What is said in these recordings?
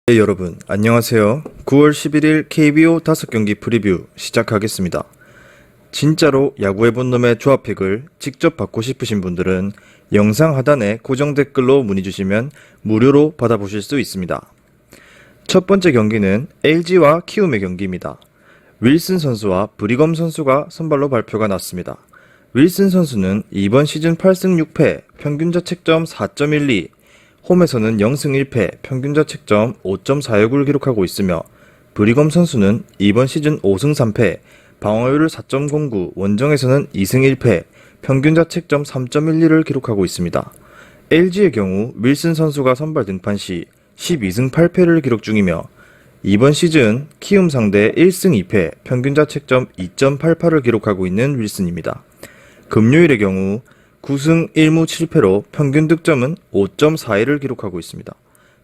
네, 여러분 안녕하세요. 9월 11일 KBO 5경기 프리뷰 시작하겠습니다. 진짜로 야구해본 놈의 조합팩을 직접 받고 싶으신 분들은 영상 하단에 고정 댓글로 문의주시면 무료로 받아보실 수 있습니다. 첫 번째 경기는 LG와 키움의 경기입니다. 윌슨 선수와 브리검 선수가 선발로 발표가 났습니다. 윌슨 선수는 이번 시즌 8승 6패, 평균 자책점 4.12, 홈에서는 0승 1패, 평균 자책점 5.46을 기록하고 있으며 브리검 선수는 이번 시즌 5승 3패, 방어율 4.09, 원정에서는 2승 1패, 평균 자책점 3.12를 기록하고 있습니다. LG의 경우 윌슨 선수가 선발 등판 시 12승 8패를 기록 중이며 이번 시즌 키움 상대 1승 2패, 평균 자책점 2.88을 기록하고 있는 윌슨입니다. 금요일의 경우 9승 1무 7패로 평균 득점은 5.41을 기록하고 있습니다.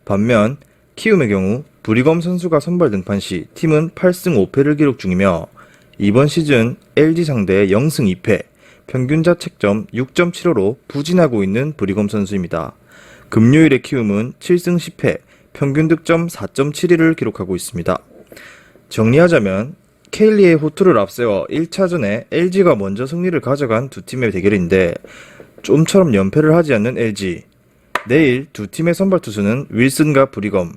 반면 키움의 경우 브리검 선수가 선발 등판 시 팀은 8승 5패를 기록 중이며 이번 시즌 LG 상대 0승 2패, 평균 자책점 6.75로 부진하고 있는 브리검 선수입니다. 금요일의 키움은 7승 10패, 평균 득점 4.71을 기록하고 있습니다. 정리하자면 케일리의 호투를 앞세워 1차전에 LG가 먼저 승리를 가져간 두 팀의 대결인데 좀처럼 연패를 하지 않는 LG. 내일 두 팀의 선발 투수는 윌슨과 브리검.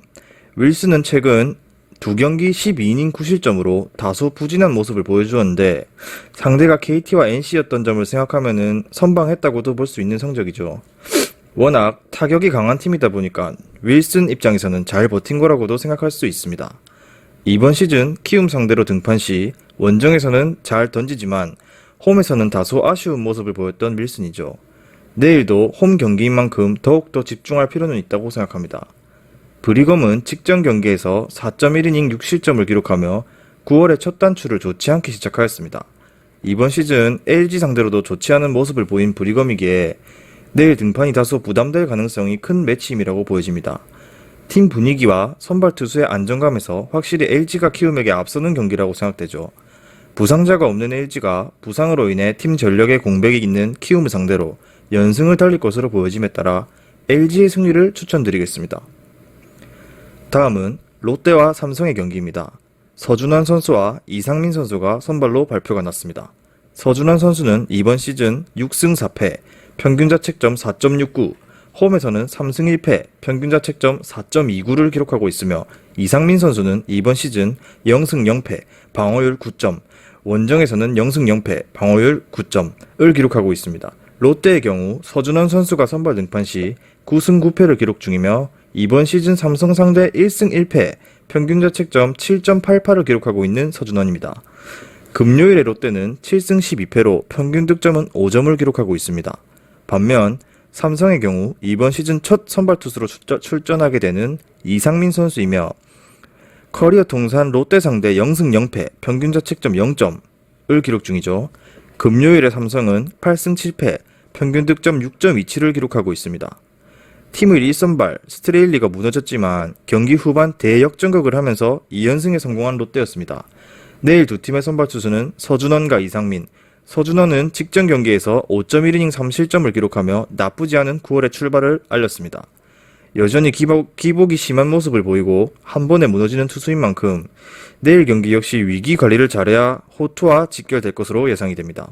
윌슨은 최근 두 경기 12이닝 9실점으로 다소 부진한 모습을 보여주었는데 상대가 KT와 NC였던 점을 생각하면 선방했다고도 볼 수 있는 성적이죠. 워낙 타격이 강한 팀이다 보니까 윌슨 입장에서는 잘 버틴 거라고도 생각할 수 있습니다. 이번 시즌 키움 상대로 등판 시 원정에서는 잘 던지지만 홈에서는 다소 아쉬운 모습을 보였던 윌슨이죠. 내일도 홈 경기인 만큼 더욱더 집중할 필요는 있다고 생각합니다. 브리검은 직전 경기에서 4.1이닝 6실점을 기록하며 9월의 첫 단추를 좋지 않게 시작하였습니다. 이번 시즌 LG 상대로도 좋지 않은 모습을 보인 브리검이기에 내일 등판이 다소 부담될 가능성이 큰 매치임이라고 보여집니다. 팀 분위기와 선발 투수의 안정감에서 확실히 LG가 키움에게 앞서는 경기라고 생각되죠. 부상자가 없는 LG가 부상으로 인해 팀 전력의 공백이 있는 키움을 상대로 연승을 달릴 것으로 보여짐에 따라 LG의 승리를 추천드리겠습니다. 다음은 롯데와 삼성의 경기입니다. 서준환 선수와 이상민 선수가 선발로 발표가 났습니다. 서준환 선수는 이번 시즌 6승 4패, 평균 자책점 4.69, 홈에서는 3승 1패, 평균 자책점 4.29를 기록하고 있으며 이상민 선수는 이번 시즌 0승 0패, 방어율 9점, 원정에서는 0승 0패, 방어율 9점을 기록하고 있습니다. 롯데의 경우 서준원 선수가 선발 등판 시 9승 9패를 기록 중이며 이번 시즌 삼성 상대 1승 1패, 평균 자책점 7.88을 기록하고 있는 서준원입니다. 금요일의 롯데는 7승 12패로 평균 득점은 5점을 기록하고 있습니다. 반면 삼성의 경우 이번 시즌 첫 선발 투수로 출전하게 되는 이상민 선수이며 커리어 통산 롯데 상대 0승 0패, 평균 자책점 0점을 기록 중이죠. 금요일의 삼성은 8승 7패, 평균 득점 6.27을 기록하고 있습니다. 팀의 1선발 스트레일리가 무너졌지만 경기 후반 대역전극을 하면서 2연승에 성공한 롯데였습니다. 내일 두 팀의 선발 투수는 서준원과 이상민. 서준원은 직전 경기에서 5.1이닝 3실점을 기록하며 나쁘지 않은 9월의 출발을 알렸습니다. 여전히 기복이 심한 모습을 보이고 한 번에 무너지는 투수인 만큼 내일 경기 역시 위기 관리를 잘해야 호투와 직결될 것으로 예상이 됩니다.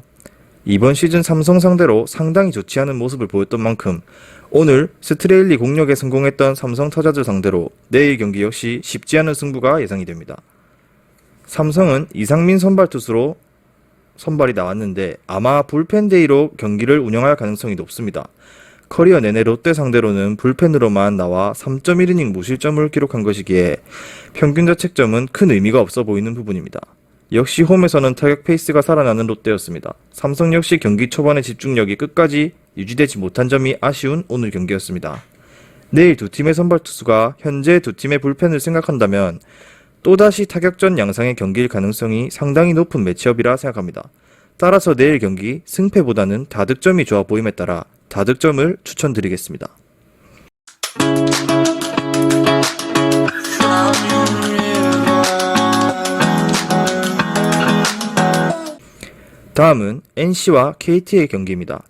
이번 시즌 삼성 상대로 상당히 좋지 않은 모습을 보였던 만큼 오늘 스트레일리 공격에 성공했던 삼성 타자들 상대로 내일 경기 역시 쉽지 않은 승부가 예상이 됩니다. 삼성은 이상민 선발 투수로 선발이 나왔는데 아마 불펜데이로 경기를 운영할 가능성이 높습니다. 커리어 내내 롯데 상대로는 불펜으로만 나와 3.1이닝 무실점을 기록한 것이기에 평균 자책점은 큰 의미가 없어 보이는 부분입니다. 역시 홈에서는 타격 페이스가 살아나는 롯데였습니다. 삼성 역시 경기 초반의 집중력이 끝까지 유지되지 못한 점이 아쉬운 오늘 경기였습니다. 내일 두 팀의 선발 투수가 현재 두 팀의 불펜을 생각한다면 또다시 타격전 양상의 경기일 가능성이 상당히 높은 매치업이라 생각합니다. 따라서 내일 경기 승패보다는 다득점이 좋아 보임에 따라 다득점을 추천드리겠습니다. 다음은 NC와 KT의 경기입니다.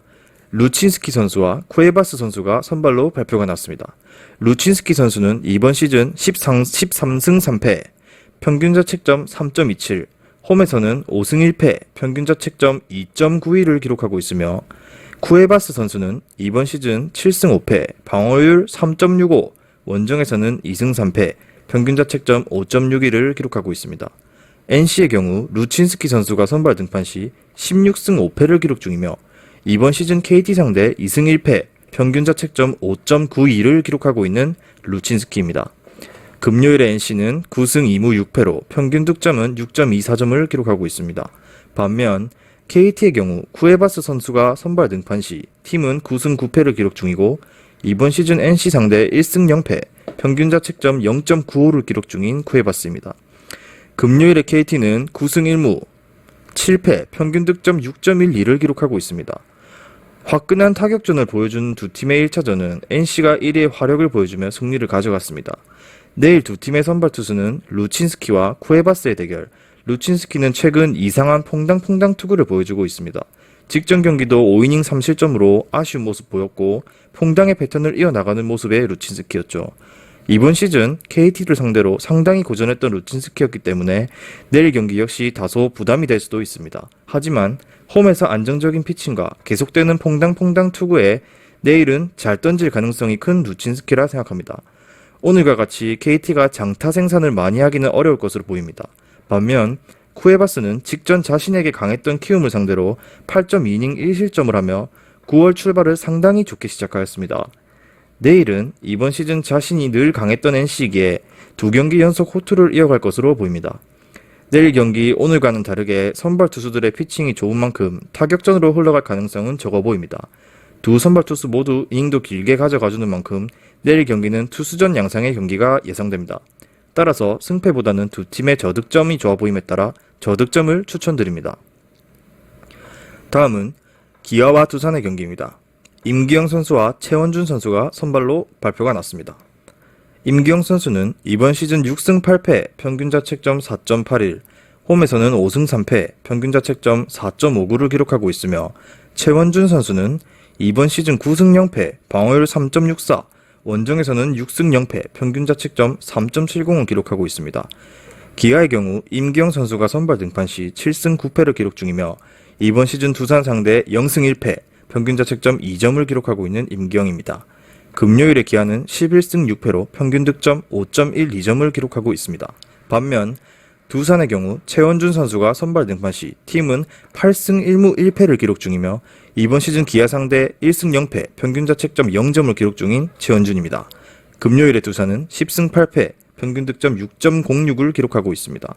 루친스키 선수와 쿠에바스 선수가 선발로 발표가 났습니다. 루친스키 선수는 이번 시즌 13승 3패, 평균자책점 3.27, 홈에서는 5승 1패, 평균자책점 2.91을 기록하고 있으며 쿠에바스 선수는 이번 시즌 7승 5패, 방어율 3.65, 원정에서는 2승 3패, 평균자책점 5.61을 기록하고 있습니다. NC의 경우 루친스키 선수가 선발 등판 시 16승 5패를 기록 중이며 이번 시즌 KT 상대 2승 1패, 평균자책점 5.92를 기록하고 있는 루친스키입니다. 금요일에 NC는 9승 2무 6패로 평균 득점은 6.24점을 기록하고 있습니다. 반면 KT의 경우 쿠에바스 선수가 선발 등판 시 팀은 9승 9패를 기록 중이고 이번 시즌 NC 상대 1승 0패, 평균자책점 0.95를 기록 중인 쿠에바스입니다. 금요일에 KT는 9승 1무 7패, 평균 득점 6.12를 기록하고 있습니다. 화끈한 타격전을 보여준 두 팀의 1차전은 NC가 1위의 화력을 보여주며 승리를 가져갔습니다. 내일 두 팀의 선발 투수는 루친스키와 쿠에바스의 대결. 루친스키는 최근 이상한 퐁당퐁당 투구를 보여주고 있습니다. 직전 경기도 5이닝 3실점으로 아쉬운 모습 보였고 퐁당의 패턴을 이어나가는 모습의 루친스키였죠. 이번 시즌 KT를 상대로 상당히 고전했던 루친스키였기 때문에 내일 경기 역시 다소 부담이 될 수도 있습니다. 하지만 홈에서 안정적인 피칭과 계속되는 퐁당퐁당 투구에 내일은 잘 던질 가능성이 큰 루친스키라 생각합니다. 오늘과 같이 KT가 장타 생산을 많이 하기는 어려울 것으로 보입니다. 반면 쿠에바스는 직전 자신에게 강했던 키움을 상대로 8.2이닝 1실점을 하며 9월 출발을 상당히 좋게 시작하였습니다. 내일은 이번 시즌 자신이 늘 강했던 NC기에 두 경기 연속 호투를 이어갈 것으로 보입니다. 내일 경기 오늘과는 다르게 선발 투수들의 피칭이 좋은 만큼 타격전으로 흘러갈 가능성은 적어 보입니다. 두 선발 투수 모두 이닝도 길게 가져가주는 만큼 내일 경기는 투수전 양상의 경기가 예상됩니다. 따라서 승패보다는 두 팀의 저득점이 좋아 보임에 따라 저득점을 추천드립니다. 다음은 기아와 두산의 경기입니다. 임기영 선수와 최원준 선수가 선발로 발표가 났습니다. 임기영 선수는 이번 시즌 6승 8패, 평균자책점 4.81, 홈에서는 5승 3패, 평균자책점 4.59를 기록하고 있으며 최원준 선수는 이번 시즌 9승 0패, 방어율 3.64, 원정에서는 6승 0패, 평균자책점 3.70을 기록하고 있습니다. 기아의 경우 임기영 선수가 선발 등판 시 7승 9패를 기록 중이며 이번 시즌 두산 상대 0승 1패, 평균자책점 2점을 기록하고 있는 임기영입니다. 금요일에 기아는 11승 6패로 평균 득점 5.12점을 기록하고 있습니다. 반면 두산의 경우 최원준 선수가 선발 등판 시 팀은 8승 1무 1패를 기록 중이며 이번 시즌 기아 상대 1승 0패, 평균자책점 0점을 기록 중인 최원준입니다. 금요일에 두산은 10승 8패, 평균 득점 6.06을 기록하고 있습니다.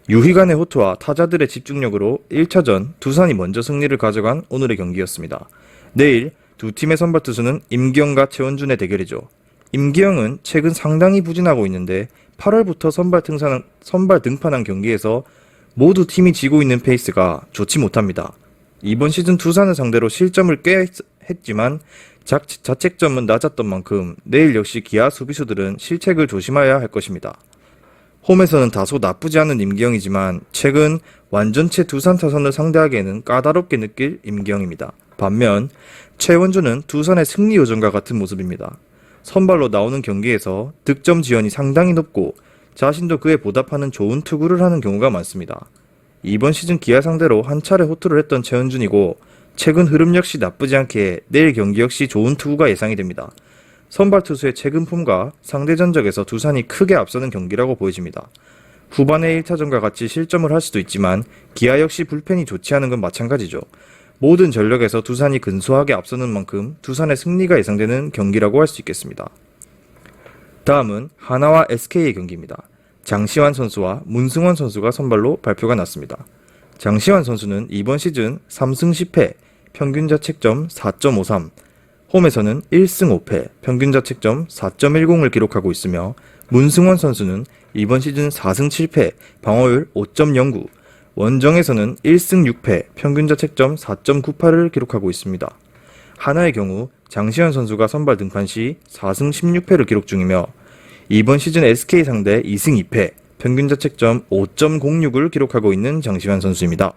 유희관의 호투와 타자들의 집중력으로 1차전 두산이 먼저 승리를 가져간 오늘의 경기였습니다. 내일 두 팀의 선발 투수는 임기영과 최원준의 대결이죠. 임기영은 최근 상당히 부진하고 있는데 8월부터 선발 등판한 경기에서 모두 팀이 지고 있는 페이스가 좋지 못합니다. 이번 시즌 두산을 상대로 실점을 꽤 했지만 자책점은 낮았던 만큼 내일 역시 기아 수비수들은 실책을 조심해야 할 것입니다. 홈에서는 다소 나쁘지 않은 임기영이지만 최근 완전체 두산 타선을 상대하기에는 까다롭게 느낄 임기영입니다. 반면 최원준은 두산의 승리 요정과 같은 모습입니다. 선발로 나오는 경기에서 득점 지연이 상당히 높고 자신도 그에 보답하는 좋은 투구를 하는 경우가 많습니다. 이번 시즌 기아 상대로 한 차례 호투를 했던 최원준이고 최근 흐름 역시 나쁘지 않게 내일 경기 역시 좋은 투구가 예상이 됩니다. 선발 투수의 최근 폼과 상대 전적에서 두산이 크게 앞서는 경기라고 보여집니다. 후반의 1타전과 같이 실점을 할 수도 있지만 기아 역시 불펜이 좋지 않은 건 마찬가지죠. 모든 전력에서 두산이 근소하게 앞서는 만큼 두산의 승리가 예상되는 경기라고 할 수 있겠습니다. 다음은 하나와 SK의 경기입니다. 장시환 선수와 문승원 선수가 선발로 발표가 났습니다. 장시환 선수는 이번 시즌 3승 10패, 평균자책점 4.53, 홈에서는 1승 5패, 평균자책점 4.10을 기록하고 있으며 문승원 선수는 이번 시즌 4승 7패, 방어율 5.09, 원정에서는 1승 6패, 평균자책점 4.98을 기록하고 있습니다. 하나의 경우 장시환 선수가 선발 등판 시 4승 16패를 기록 중이며 이번 시즌 SK 상대 2승 2패, 평균자책점 5.06을 기록하고 있는 장시환 선수입니다.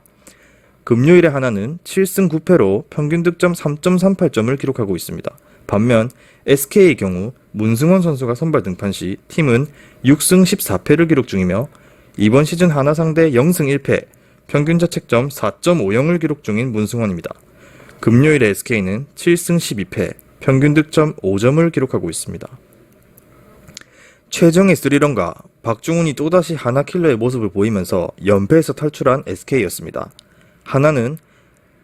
금요일에 하나는 7승 9패로 평균 득점 3.38점을 기록하고 있습니다. 반면 SK의 경우 문승원 선수가 선발 등판 시 팀은 6승 14패를 기록 중이며 이번 시즌 하나 상대 0승 1패, 평균 자책점 4.50을 기록 중인 문승원입니다. 금요일에 SK는 7승 12패, 평균 득점 5점을 기록하고 있습니다. 최정의 스리런과 박중훈이 또다시 하나킬러의 모습을 보이면서 연패에서 탈출한 SK였습니다. 하나는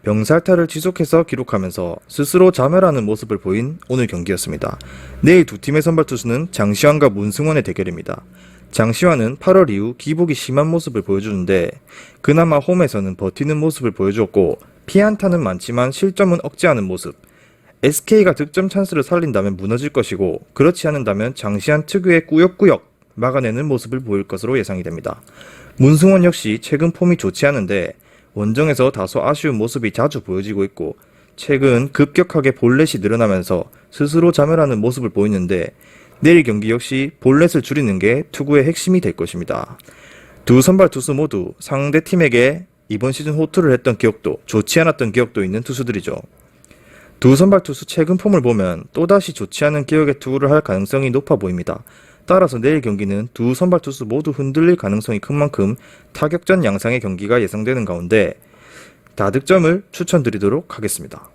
병살타를 지속해서 기록하면서 스스로 자멸하는 모습을 보인 오늘 경기였습니다. 내일 두 팀의 선발 투수는 장시환과 문승원의 대결입니다. 장시환은 8월 이후 기복이 심한 모습을 보여주는데 그나마 홈에서는 버티는 모습을 보여주었고 피안타는 많지만 실점은 억제하는 모습. SK가 득점 찬스를 살린다면 무너질 것이고 그렇지 않는다면 장시환 특유의 꾸역꾸역 막아내는 모습을 보일 것으로 예상이 됩니다. 문승원 역시 최근 폼이 좋지 않은데 원정에서 다소 아쉬운 모습이 자주 보여지고 있고 최근 급격하게 볼넷이 늘어나면서 스스로 자멸하는 모습을 보이는데 내일 경기 역시 볼넷을 줄이는 게 투구의 핵심이 될 것입니다. 두 선발 투수 모두 상대 팀에게 이번 시즌 호투를 했던 기억도 좋지 않았던 기억도 있는 투수들이죠. 두 선발 투수 최근 폼을 보면 또다시 좋지 않은 기억의 투구를 할 가능성이 높아 보입니다. 따라서 내일 경기는 두 선발 투수 모두 흔들릴 가능성이 큰 만큼 타격전 양상의 경기가 예상되는 가운데 다득점을 추천드리도록 하겠습니다.